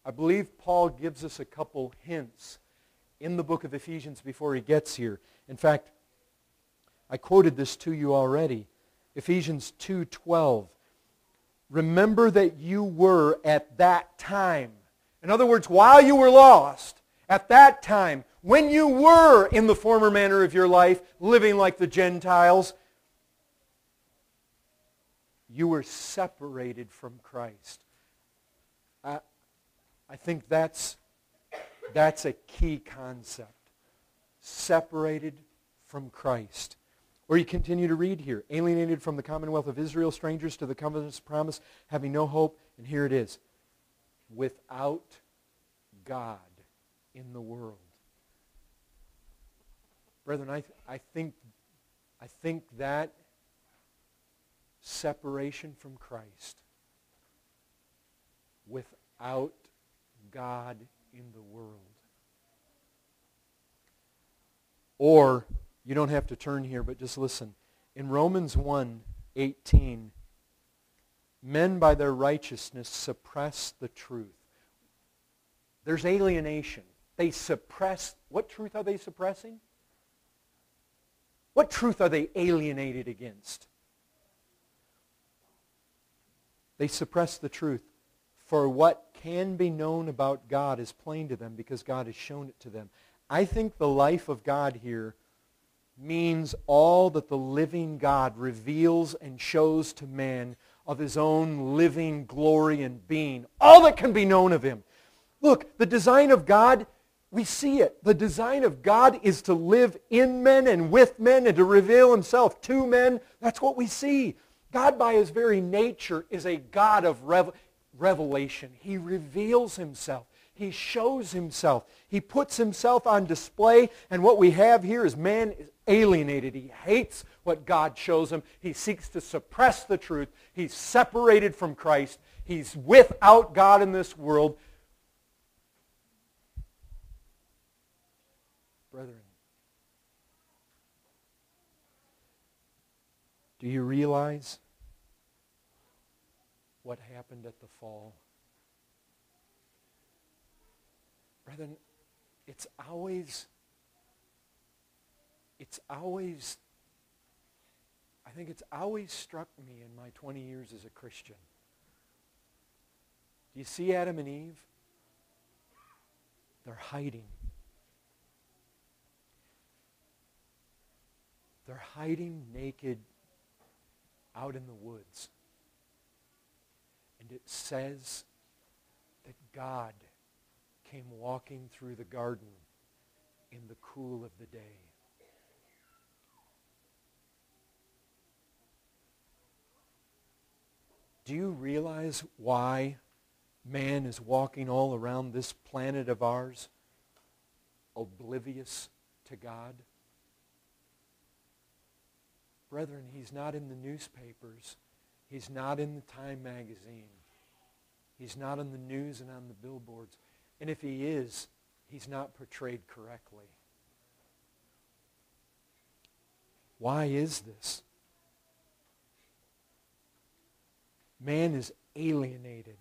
I believe Paul gives us a couple hints in the book of Ephesians before he gets here. In fact, I quoted this to you already. Ephesians 2:12. Remember that you were at that time. In other words, while you were lost, at that time, when you were in the former manner of your life, living like the Gentiles, you were separated from Christ. I think that's a key concept. Separated from Christ. Or you continue to read here. Alienated from the commonwealth of Israel, strangers to the covenant's promise, having no hope. And here it is. Without God in the world. Brethren, I think that separation from Christ, without God in the world. Or, you don't have to turn here, but just listen. In Romans 1:18, men by their righteousness suppress the truth. There's alienation. They suppress. What truth are they suppressing? What truth are they alienated against? They suppress the truth. For what can be known about God is plain to them because God has shown it to them. I think the life of God here means all that the living God reveals and shows to man of his own living glory and being. All that can be known of him. Look, the design of God, we see it. The design of God is to live in men and with men and to reveal himself to men. That's what we see. God by his very nature is a God of revelation. He reveals himself. He shows himself. He puts himself on display. And what we have here is man is alienated. He hates what God shows him. He seeks to suppress the truth. He's separated from Christ. He's without God in this world. Brethren, do you realize what happened at the fall? Brethren, it's always, I think it's always struck me in my 20 years as a Christian. Do you see Adam and Eve? They're hiding. They're hiding naked out in the woods. And it says that God came walking through the garden in the cool of the day. Do you realize why man is walking all around this planet of ours, oblivious to God? Brethren, he's not in the newspapers. He's not in the Time magazine. He's not in the news and on the billboards. And if he is, he's not portrayed correctly. Why is this? Man is alienated.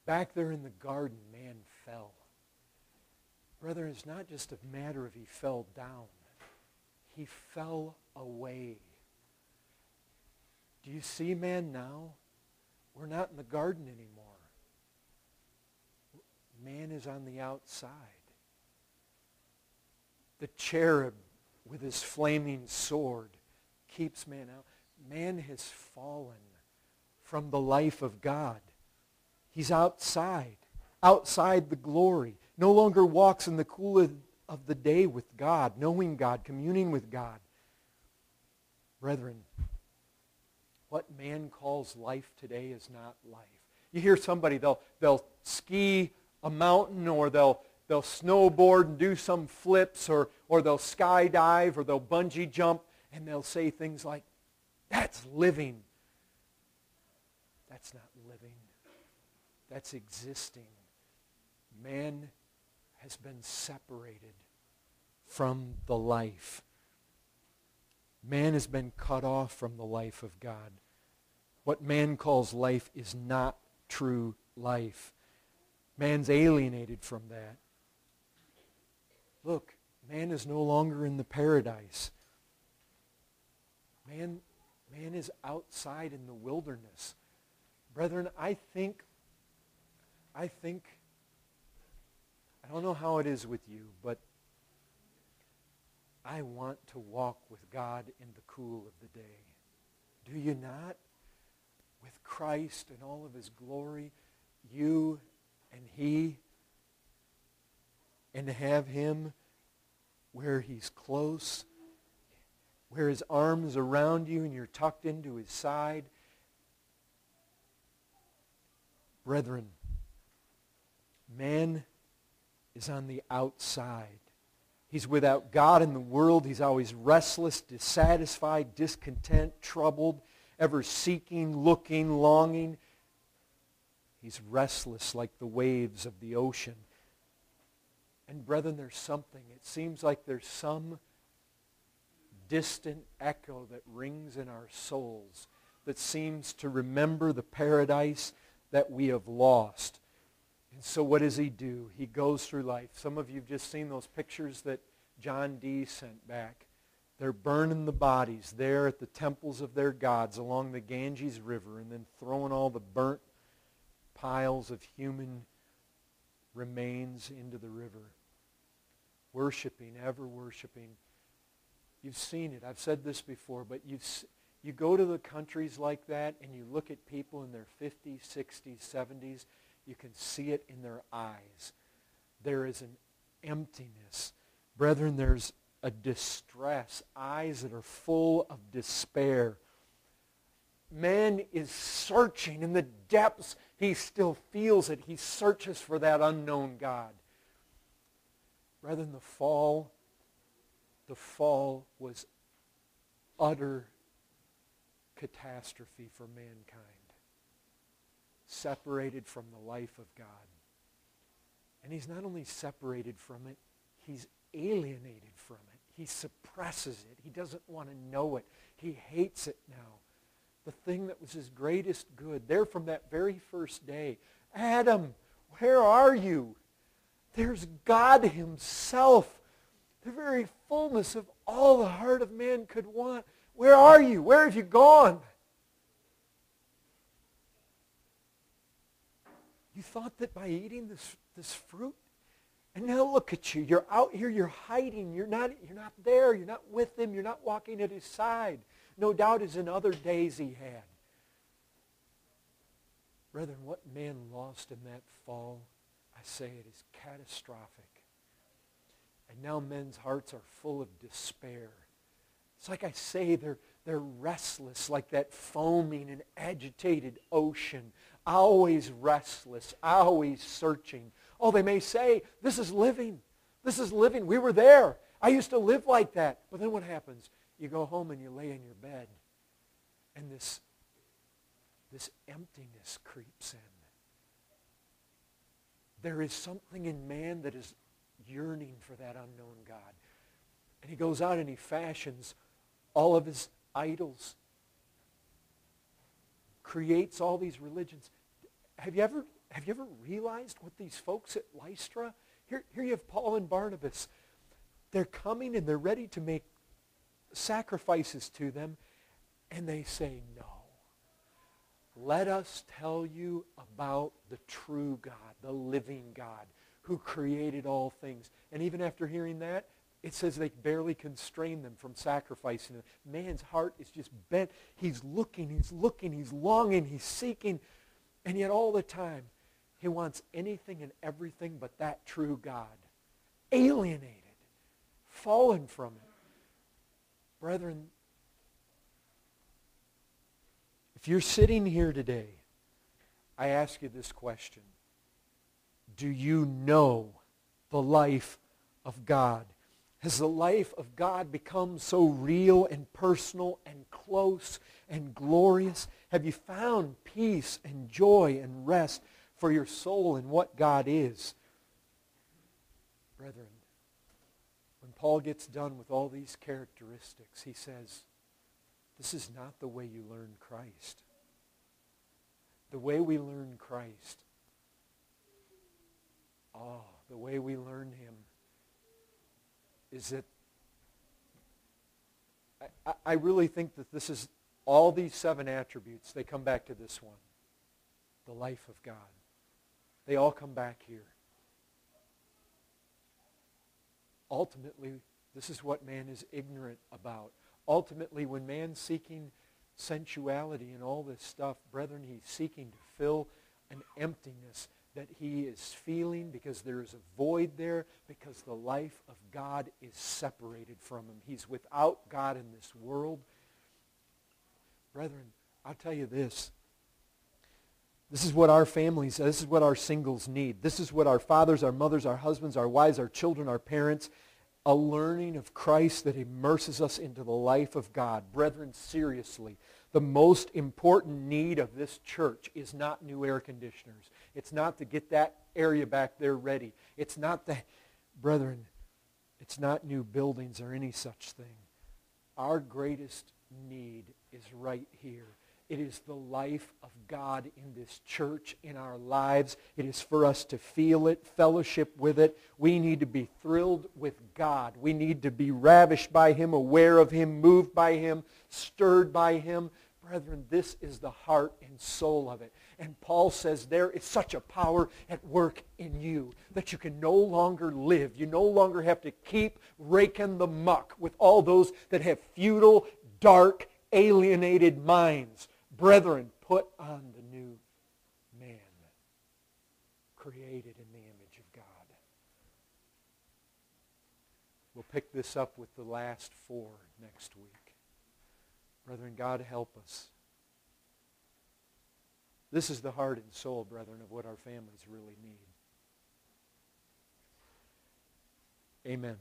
Back there in the garden, man fell. Brethren, it's not just a matter of he fell down. He fell away. Do you see, man, now? We're not in the garden anymore. Man is on the outside. The cherub with his flaming sword keeps man out. Man has fallen from the life of God. He's outside the glory. No longer walks in the cool of the day with God, knowing God, communing with God. Brethren, what man calls life today is not life. You hear somebody, they'll ski a mountain, or they'll snowboard and do some flips, or they'll skydive, or they'll bungee jump, and they'll say things like, that's living. That's not living. That's existing. Man has been separated from the life. Man has been cut off from the life of God. What man calls life is not true life. Man's alienated from that. Look, man is no longer in the paradise. Man is outside in the wilderness. Brethren, I don't know how it is with you, but I want to walk with God in the cool of the day. Do you not? With Christ and all of His glory, you and He, and to have Him where He's close, where His arms around you and you're tucked into His side. Brethren, man is on the outside. He's without God in the world. He's always restless, dissatisfied, discontent, troubled, ever seeking, looking, longing. He's restless like the waves of the ocean. And brethren, there's something. It seems like there's some distant echo that rings in our souls that seems to remember the paradise that we have lost. And so what does he do? He goes through life. Some of you have just seen those pictures that John D. sent back. They're burning the bodies there at the temples of their gods along the Ganges River and then throwing all the burnt piles of human remains into the river. Worshiping, ever worshiping. You've seen it. I've said this before, but you go to the countries like that and you look at people in their 50s, 60s, 70s, you can see it in their eyes. There is an emptiness. Brethren, there's a distress, eyes that are full of despair. Man is searching in the depths. He still feels it. He searches for that unknown God. Brethren, the fall was utter catastrophe for mankind. Separated from the life of God. And he's not only separated from it, he's alienated from it. He suppresses it. He doesn't want to know it. He hates it now. The thing that was his greatest good, there from that very first day. Adam, where are you? There's God Himself, the very fullness of all the heart of man could want. Where are you? Where have you gone? You thought that by eating this fruit, and now look at you. You're out here, you're hiding. You're not there. You're not with Him. You're not walking at His side. No doubt as in other days He had. Brethren, what man lost in that fall, I say it is catastrophic. And now men's hearts are full of despair. It's like I say, they're restless like that foaming and agitated ocean. Always restless, always searching. Oh, they may say, this is living. This is living. We were there. I used to live like that. But then what happens? You go home and you lay in your bed. And this emptiness creeps in. There is something in man that is yearning for that unknown God. And he goes out and he fashions all of his idols. Creates all these religions. Have you ever realized what these folks at Lystra, here you have Paul and Barnabas. They're coming and they're ready to make sacrifices to them, and they say, no. Let us tell you about the true God, the living God, who created all things. And even after hearing that, it says they barely constrain them from sacrificing them. Man's heart is just bent. He's looking, he's longing, he's seeking. And yet all the time, he wants anything and everything but that true God. Alienated. Fallen from it. Brethren, if you're sitting here today, I ask you this question. Do you know the life of God? Has the life of God become so real and personal and close and glorious? Have you found peace and joy and rest for your soul in what God is? Brethren, when Paul gets done with all these characteristics, he says, this is not the way you learn Christ. The way we learn Christ the way we learn Him is that I really think that this is all these 7 attributes, they come back to this one. The life of God. They all come back here. Ultimately, this is what man is ignorant about. Ultimately, when man's seeking sensuality and all this stuff, brethren, he's seeking to fill an emptiness that he is feeling because there is a void there, because the life of God is separated from him. He's without God in this world. Brethren, I'll tell you this. This is what our families, this is what our singles need. This is what our fathers, our mothers, our husbands, our wives, our children, our parents, a learning of Christ that immerses us into the life of God. Brethren, seriously, the most important need of this church is not new air conditioners. It's not to get that area back there ready. It's not the, brethren, it's not new buildings or any such thing. Our greatest need is right here. It is the life of God in this church, in our lives. It is for us to feel it, fellowship with it. We need to be thrilled with God. We need to be ravished by Him, aware of Him, moved by Him, stirred by Him. Brethren, this is the heart and soul of it. And Paul says there is such a power at work in you that you can no longer live. You no longer have to keep raking the muck with all those that have futile, dark, alienated minds. Brethren, put on the new man, created in the image of God. We'll pick this up with the last 4 next week. Brethren, God help us. This is the heart and soul, brethren, of what our families really need. Amen.